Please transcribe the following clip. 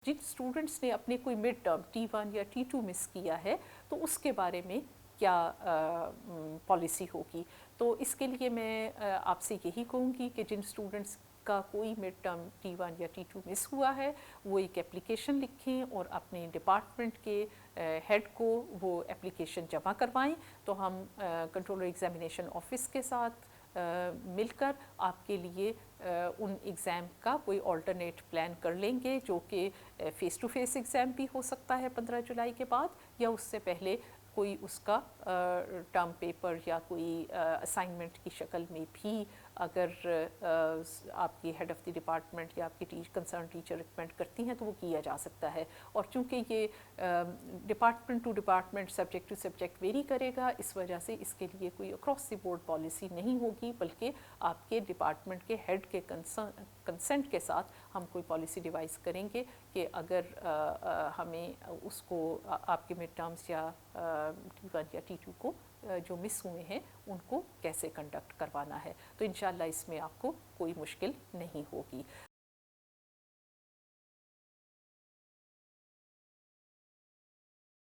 جن اسٹوڈنٹس نے اپنے کوئی مڈ ٹرم T1 یا T2 مس کیا ہے تو اس کے بارے میں کیا پالیسی ہوگی. تو اس کے لیے میں آپ سے یہی کہوں گی کہ جن اسٹوڈنٹس کا کوئی مڈ ٹرم T1 یا T2 مس ہوا ہے وہ ایک اپلیکیشن لکھیں اور اپنے ڈپارٹمنٹ کے ہیڈ کو وہ اپلیکیشن جمع کروائیں. تو ہم کنٹرولر ایگزامینیشن آفس کے ساتھ مل کر آپ کے لیے ان ایگزام کا کوئی آلٹرنیٹ پلان کر لیں گے جو کہ فیس ٹو فیس ایگزام بھی ہو سکتا ہے 15 جولائی کے بعد، یا اس سے پہلے کوئی اس کا ٹرم پیپر یا کوئی اسائنمنٹ کی شکل میں بھی اگر آپ کی ہیڈ آف دی ڈپارٹمنٹ یا آپ کی کنسرن ٹیچر ریکمینڈ کرتی ہیں تو وہ کیا جا سکتا ہے. اور چونکہ یہ department to department subject to subject vary کرے گا، اس وجہ سے اس کے لیے کوئی اکراس دی بورڈ پالیسی نہیں ہوگی، بلکہ آپ کے ڈپارٹمنٹ کے ہیڈ کے کنسنٹ کے ساتھ ہم کوئی پالیسی ڈیوائز کریں گے کہ اگر ہمیں اس کو آپ کے مڈ ٹرمز یا T1 یا T2 کو جو مس ہوئے ہیں ان کو کیسے کنڈکٹ کروانا ہے. تو انشاءاللہ اس میں آپ کو کوئی مشکل نہیں ہوگی.